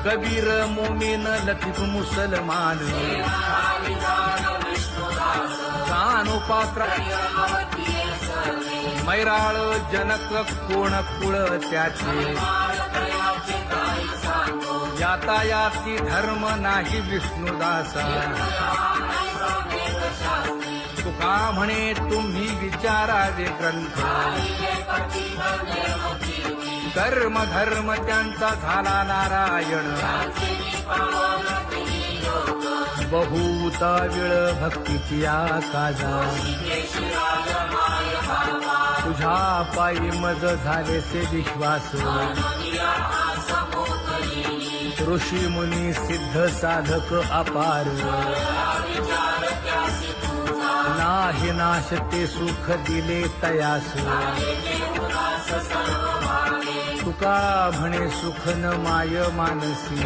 कबीर मोमीन लतीफ मुसलमान कानोपात्र मैराळ जनक कोण कुळ त्याचे यातायाती धर्म नाही विष्णुदासा तुका म्हणे तुम्ही विचारावे ग्रंथ कर्म धर्म त्यांचा झाला नारायण बहुता वेळ भक्तीची आकाजा तुझ्या पायी मज झालेसे विश्वास ऋषी मुनी सिद्ध साधक अपार नाही नाश ते सुख दिले तयास तुका म्हणे सुख न माय मानसी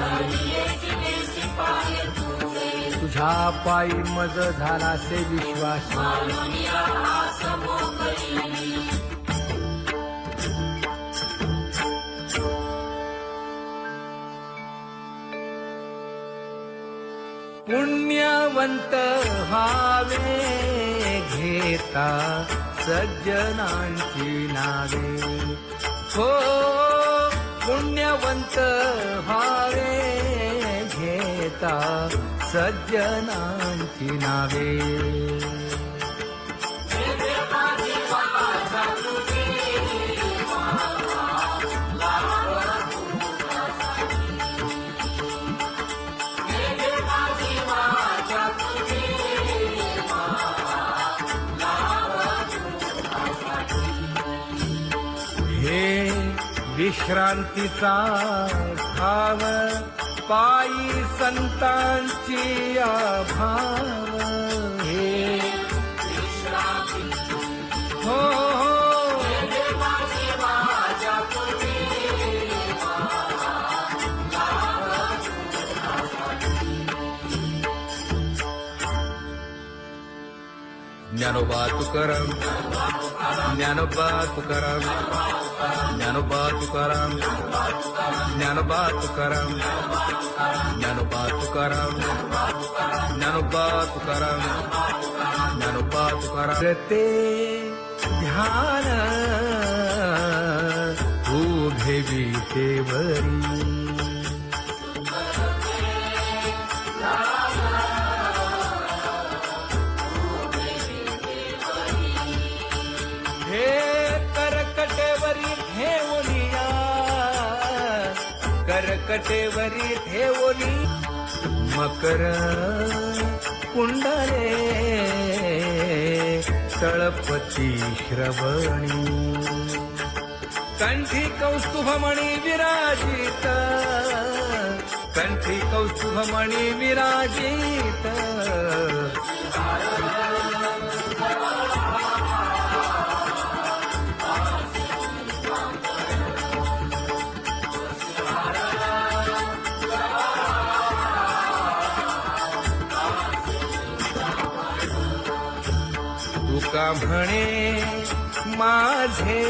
तुझ्या पायी मज झालासे विश्वास पुण्यवंत व्हावे घेता सज्जनांची नावे हो पुण्यवंत व्हावे घेता सज्जनांची नावे हे विश्रांतीचा भाव पायी संतांची अभाव हे हो ज्ञानोबा तुकाराम ज्ञानोबा तुकाराम ज्ञानोबा तुकाराम ज्ञानोबा तुकाराम ज्ञानोबा तुकाराम ज्ञानोबा तुकाराम ज्ञानोबा तुकाराम ते ध्यान उभे विटेवरी करकटेवरी ठेवली मकर कुंडले तळपती श्रवणी कंठी कौस्तुभमणी विराजित कंठी कौस्तुभमणी विराजित तुका म्हणे माझे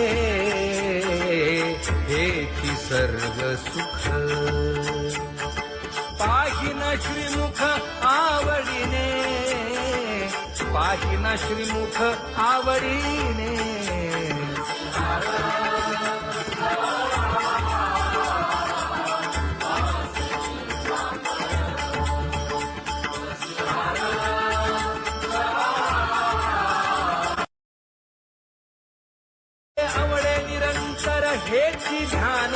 हेची सर्व सुख पाहिन श्रीमुख आवडीने पाहिन श्रीमुख आवडीने आवडे निरंतर हेची ध्यान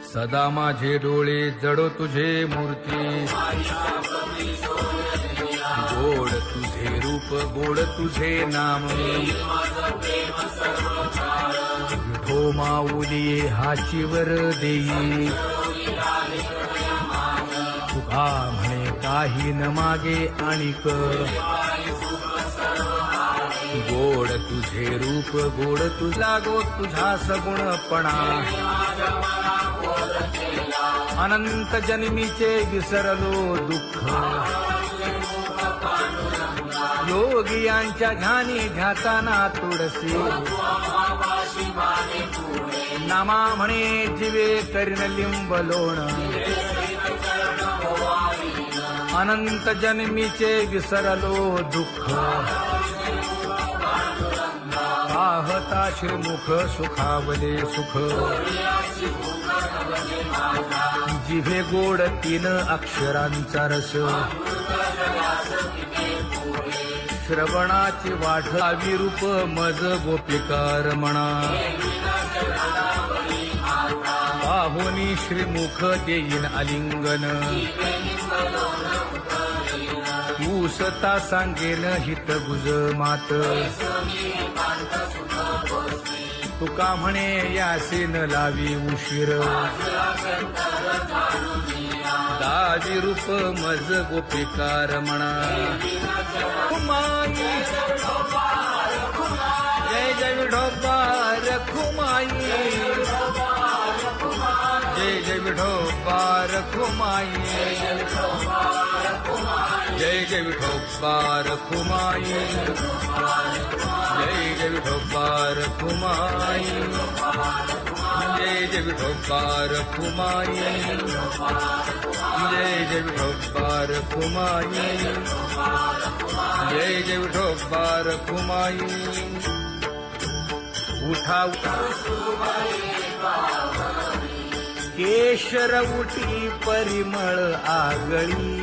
सदा माझे डोळे जडो तुझे मूर्ती गोड तुझे रूप गोड तुझे नाम विठो माऊली हाचीवर देई तुका म्हणे काही न मागे आणिक गोड तुझे रूप गोड तुझा गो तुझा सगुणपणा अनंत जन्मीचे विसरलो दुःख योगियांच्या ध्यानी ध्याताना तुळसी नामा म्हणे जीवे करीन लिंब लोण अनंत जन्मीचे विसरलो दुःख पाहता श्रीमुख सुखावले सुख जिभे गोड 3 अक्षरांचा रस श्रवणाची वाढ विरूप मज गोपिकार म्हणा पाहुनी श्रीमुख देईन आलिंगन ऊसता सांगेन हित गुज मात तुका म्हणे यासीन लावी उशीर दावी रूप मज गोपिकार म्हणा खुमाई जय जय विठोबार खुमाई जय जय विठोबार खुमाई जय जय विठोबार खुमाई जय जय विठोबार खुमाई जय जय विठोबार खुमाई जय जय विठोबार खुमाई जय जय विठोबार खुमाई उठा केशर उठी परिमळ आगळी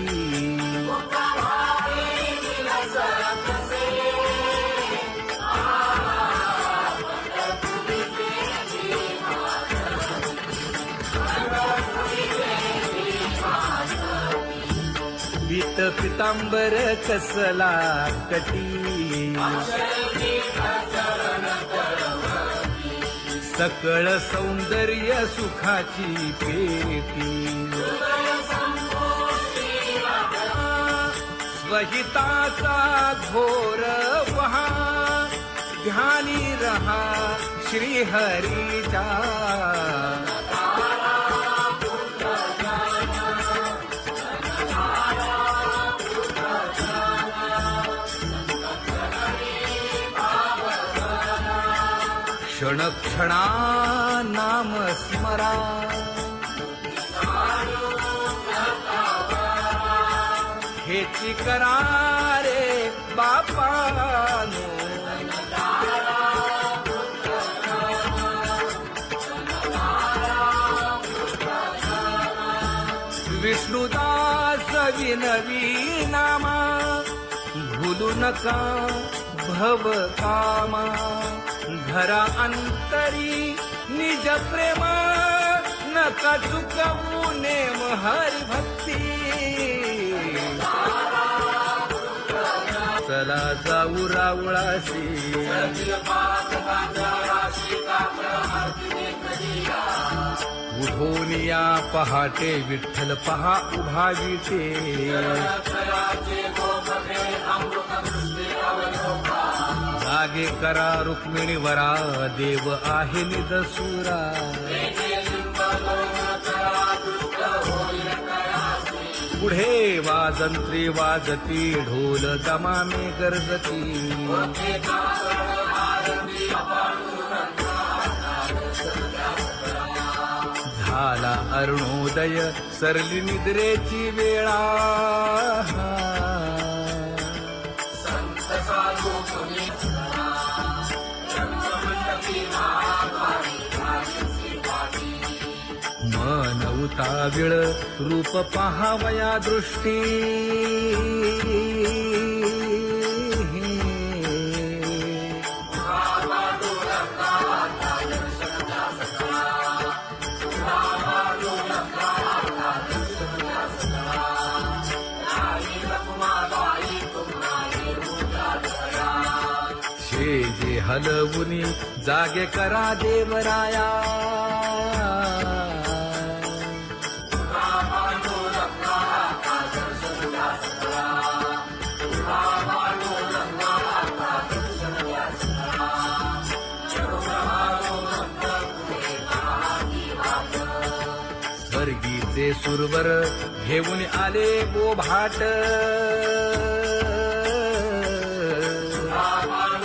पीत पितांबर कसला कटी सकळ सौंदर्य सुखाची पेटी स्वहिताचा घोर वहा ध्यानी रहा श्रीहरीचा क्षण क्षणा नाम स्मरा हेची करा रे बापानो विष्णुदास विनवी नामा भूलू नका भव कामा धरा अंतरी निज प्रेमा नका चुकवू नेम हरी भक्ती चला जाऊ रावळाशी उठोनिया पहाटे विठ्ठल पहा उभा विटे जागे करा रुक्मिणी वरा देव आहे निदसुरा पुढे वाजंत्री वाजती ढोल दमामे गरजती झाला अरुणोदय सरली निद्रेची वेळा मन उताविळ रूप पहावया दृष्टी जे हलवुनी जागे करा देवराया स्वर्गी ते सुरवर घेऊन आले बोभाट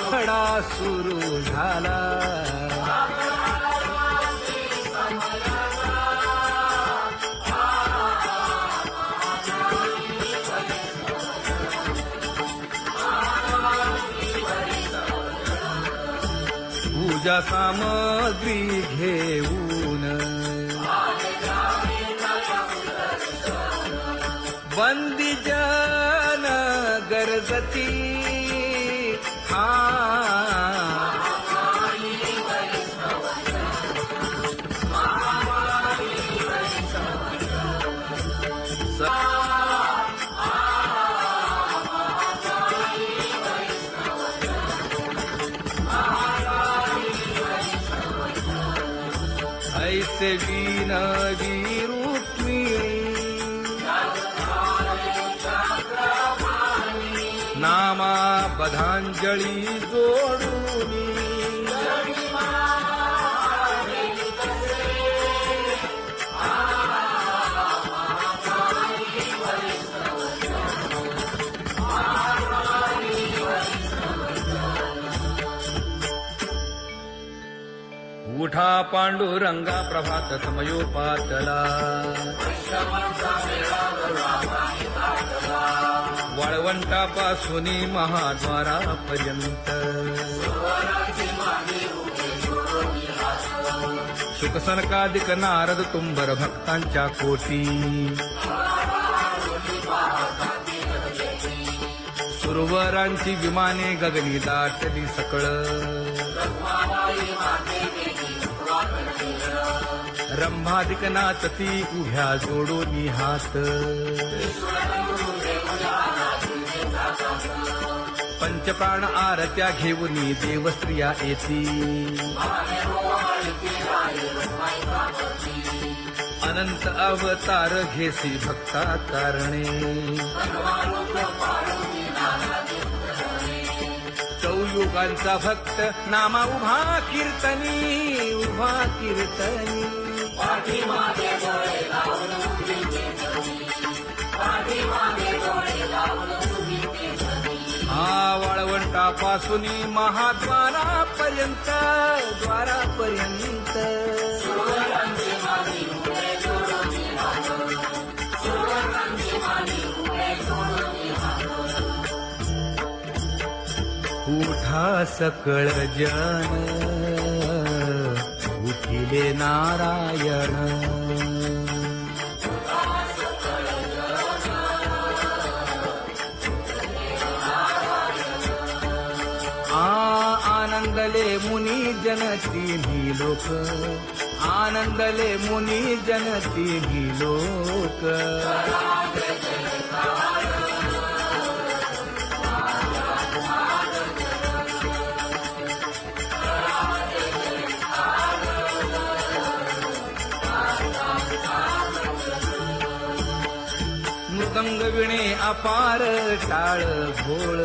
खडा सुरू झाला पूजा सामग्री घेऊन बंदी जन गरजती ऐसे विनवी रुक्मिणी नामा बधांजळी जोडूनी उठा पांडुरंगा प्रभात समयोपातला वाळवंटापासून महाद्वारापर्यंत शुकसनकादिक नारद तुंबर भक्तांच्या कोटी सुरवरांची विमाने गगनी दाटली सकळ रंभादिक नाचती उभ्या जोडोनी हात पंचप्राण आरत्या घेऊनी देवस्त्रिया येती अनंत अवतार घेसी भक्ता तारणे चौयुगांचा भक्त नामा उभा कीर्तनी उभा कीर्तनी वाळवंटापासून महाद्वारापर्यंत द्वारापर्यंत उठा सकळ जन उठिले नारायण आनंदले मुनी जन तिन्ही लोक आनंदले मुनी जन तिन्ही लोक मृदंग विणे अपार टाळ भोळ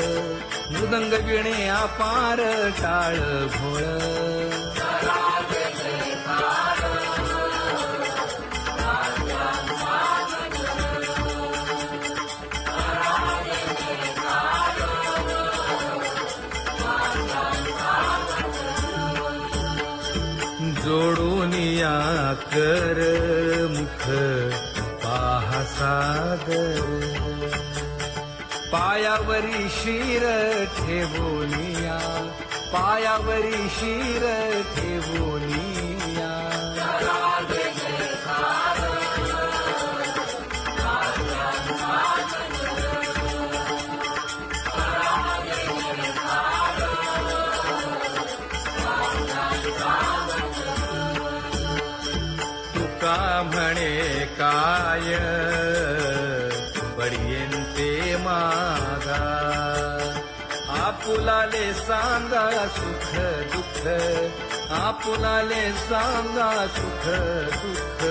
मृदंग विणे अपार टाळ भोळ जोडूनिया कर मुख पाहा सागर पायावरी शिर ठेवोनिया पायावरी शिर ठेवोनिया तुका म्हणे काय बडियेंते मागा आपुलाले सांगा सुख दुःख आपुलाले सांगा सुख दुःख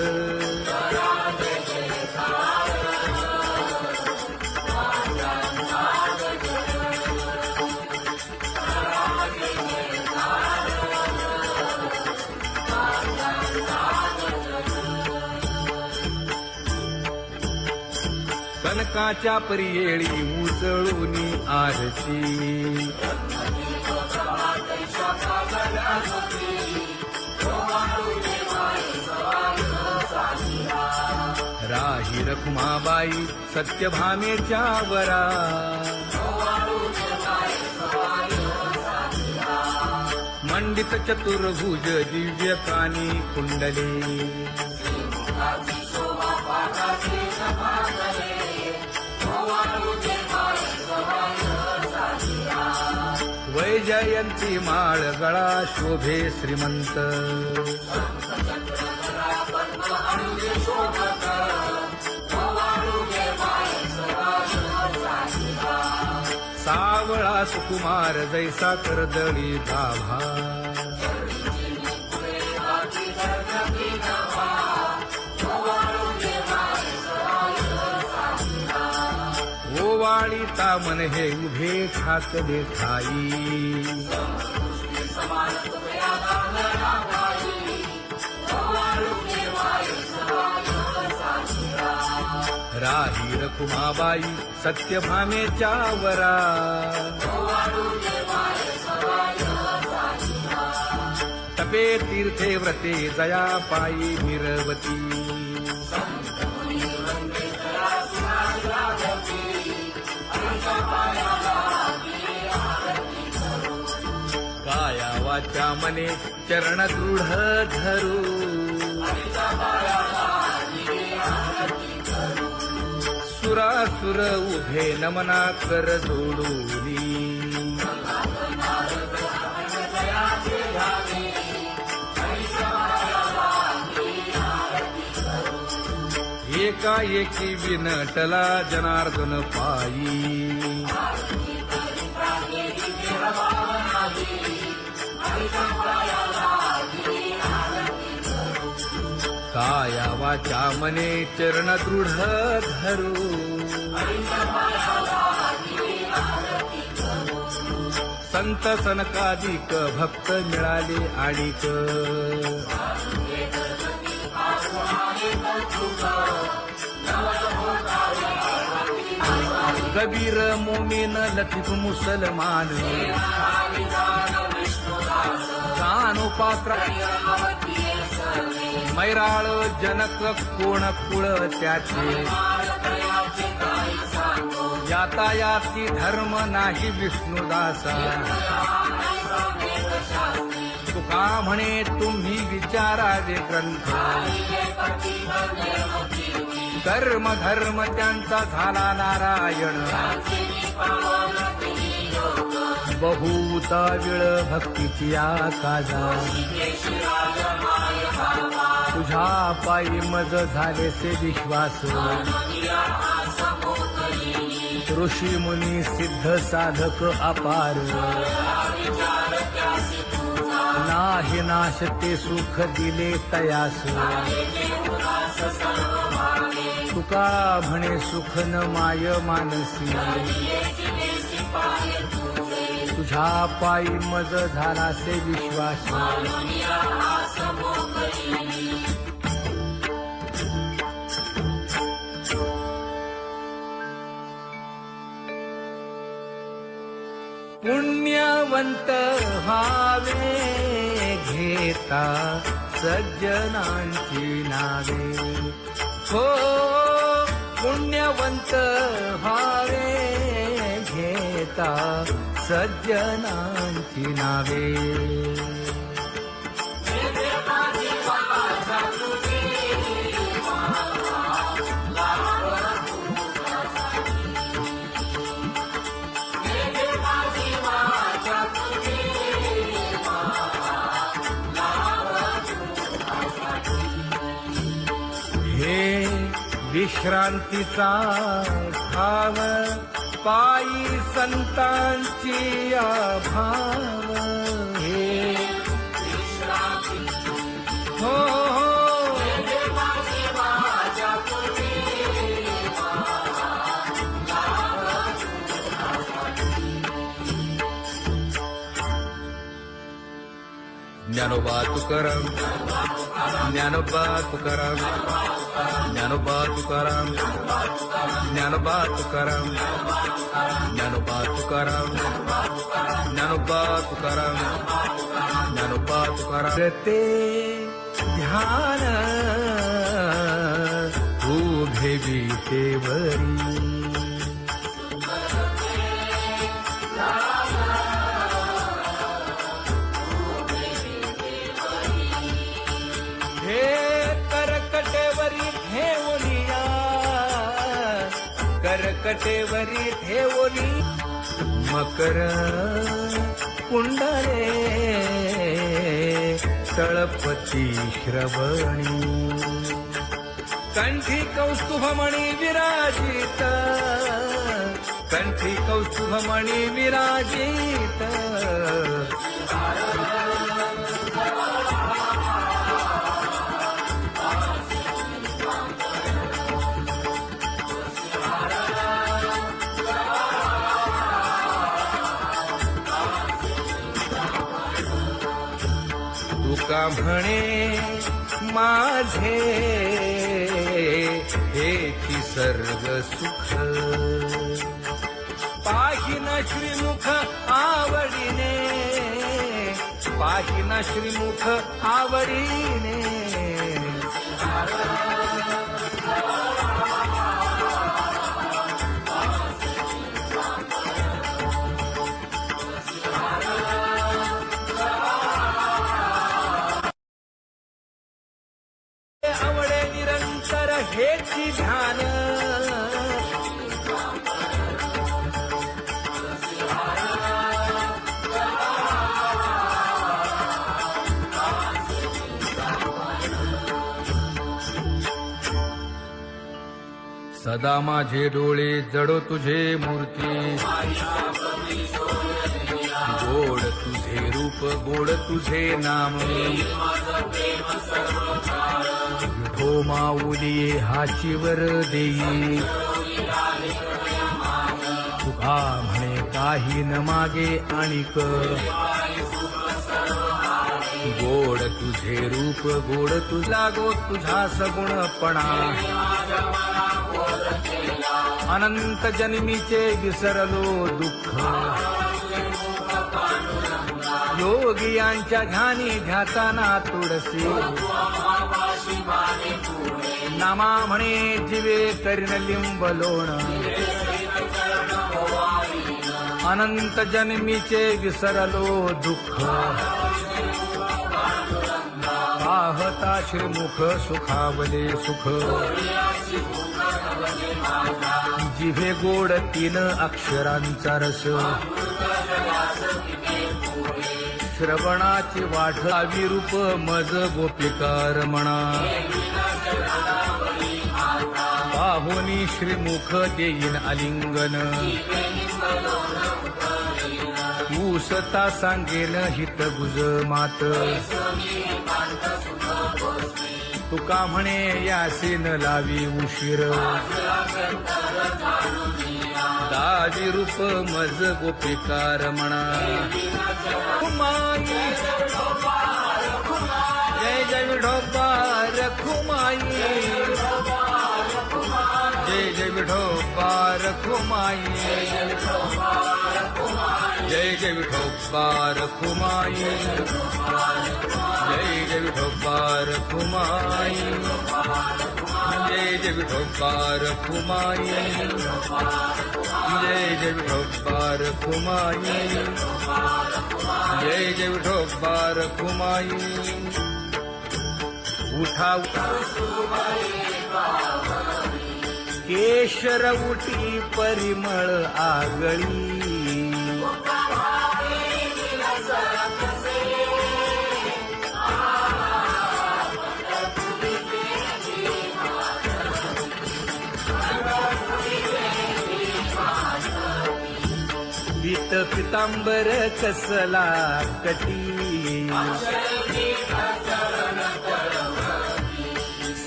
सनकाच्या परियेळी उजळूनी आरती राही रखुमाबाई सत्यभामेच्या वरा मंडित चतुर्भुज दिव्य कानी कुंडले वैजयंती माळ गळा शोभे श्रीमंत सावळा सुकुमार जैसा कर्दळी गाभा ओवाळी तामन हे उभे ठाकले ठाई राही रखुमाबाई सत्यभामेच्या वरा तपे तीर्थे व्रते जया पायी मिरवती काया वाचा मने चरण दृढ धरू सुरासुर उभे नमना कर जोडूनी एकाएकी विनटला जनार्दन पायी काया वाचा मने चरण दृढ धरू संत सनकादिक भक्त मिळाले आणिक कबीर मोमीन लतीफ मुसलमान कानोपात्र मैराळ जनक कोण कुळ त्याचे यातायाती धर्म नाही विष्णुदासा तुका म्हणे तुम्ही विचारावे ग्रंथ कर्म धर्म त्यांचा झाला नारायण बहुता वेळ भक्तीची आकाजा तुझ्या पायी मज झाले से विश्वास ऋषी मुनी सिद्ध साधक अपार नाही नाश ते सुख दिले तयास तुका म्हणे सुख न माय मानसी तुझ्या पायी मज झाला से विश्वास पुण्यवंत व्हावे घेता सज्जनांची नावे हो पुण्यवंत व्हावे घेता सज्जनांची नावे विश्रांतीचा भाव पायी संतांची भाव हे हो ज्ञानोबा तुकाराम ज्ञानोबा तुकाराम ज्ञानोबा तुकाराम ज्ञानोबा तुकाराम ज्ञानोबा तुकाराम ज्ञानोबा तुकाराम ज्ञानोबा तुकाराम ते ध्यान उभे विटेवरी करकटेवरी ठेवली मकर कुंडले तळपती श्रवणी कंठी कौस्तुभमणी विराजित कंठी कौस्तुभमणी विराजित तुका म्हणे माझे हेची सर्व सुख पाहिना श्रीमुख आवडीने पाहिना श्रीमुख आवडीने आवडे निरंतर हेची ध्यान सदा माझे डोळे जडो तुझे मूर्ती गोड तुझे रूप गोड तुझे नाम विठो माऊली हाचीवर देई तुका म्हणे काही न मागे आणिक गोड तुझे रूप गोड तुझा गो तुझा सगुणपणा अनंत जन्मीचे विसरलो दुःख योगियांच्या ध्यानी ध्याताना तुळसी नामा म्हणे जीवे करीन लिंबलोण अनंत जन्मीचे विसरलो दुःख पाहता श्रीमुख सुखावले सुख जिभे गोड तीन अक्षरांचा रस श्रवणाची वाढ विरूप मज गोपिकार म्हणा पाहुनी श्रीमुख देईन आलिंगन ऊसता सांगेन हित गुज मात तुका म्हणे यासीन लावी उशीर दाजी रूप मज गोपिकार म्हणा जय जय विठोबा रखुमाई जय जय विठोबा रखुमाई जय जय विठोबा रखुमाई जय जय विठोबा रखुमाई जय जय विठोबा रखुमाई जय जय विठोबा रखुमाई जय जय विठोबा रखुमाई उठा केशर उठी परिमळ आगळी पीत पितांबर कसला कटी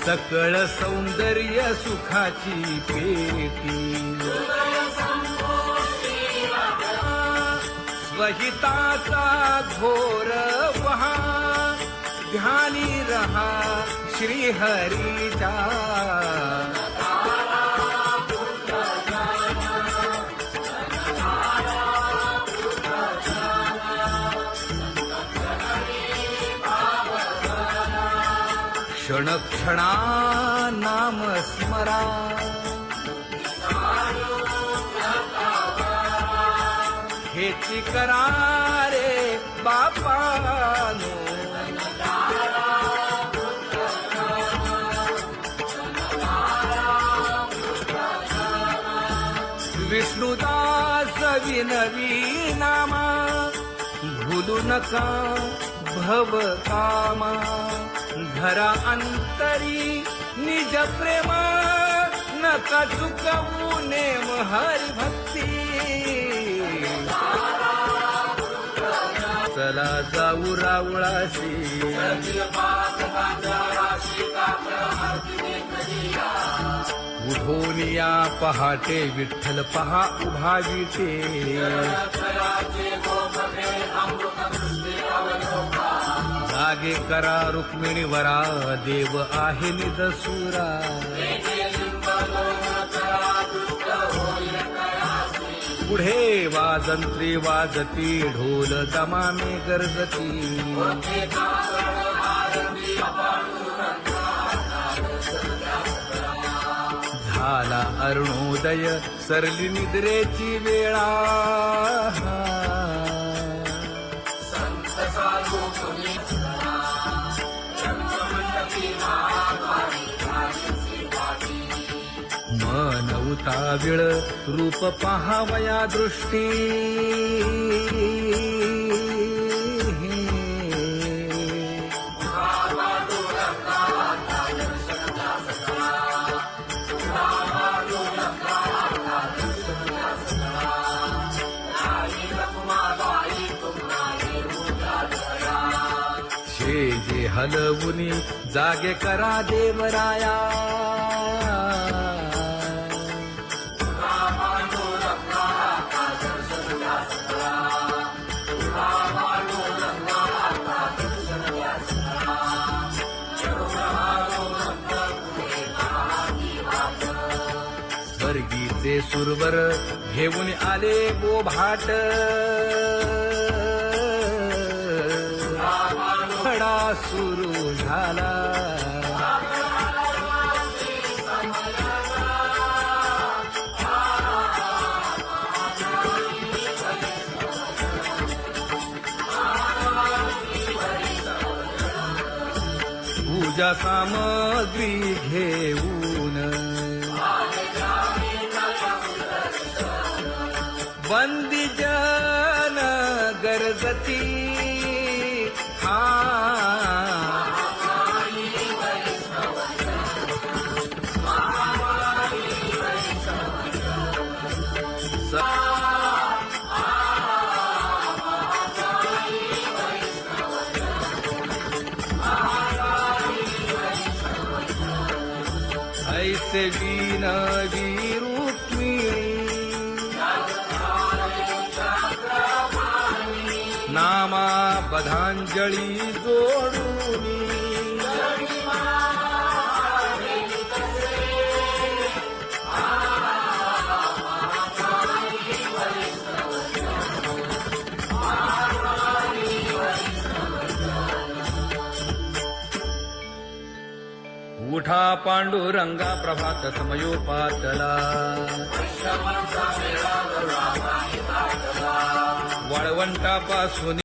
सकळ सौंदर्य सुखाची पेटी स्वहिताचा घोर वहा ध्यानी रहा श्री हरीचा. क्षण क्षणा नाम स्मरा. हेची करा रे बापानो. विष्णुदास विनवी नामा. भूलू नका भव कामा. धरा अंतरी निज प्रेम. नका चुकवू नेम हरी भक्ती. चला जाऊ रावळाशी. उठून या पहाटे विठ्ठल पहा उभा विटे. जागे करा रुक्मिणी वरा. देव आहे निदसुरा. पुढे वाजंत्री वाजती. ढोल दमामे गरजती. झाला अरुणोदय सरली निद्रेची वेळा. मन उताविळ रूप पहावया दृष्टी. जे हलवुनी जागे करा देवराया. स्वर्गीचे सुरवर घेऊन आले गोभाट. खडा सुरू झाला. पूजा सामग्री घेऊन. बंदी जन गरजती. ऐसे विनवी रुक्मिणी. नामा बधांजळी जोडूनी. उठा पांडुरंगा प्रभात समयोपातला. वाळवंटापासून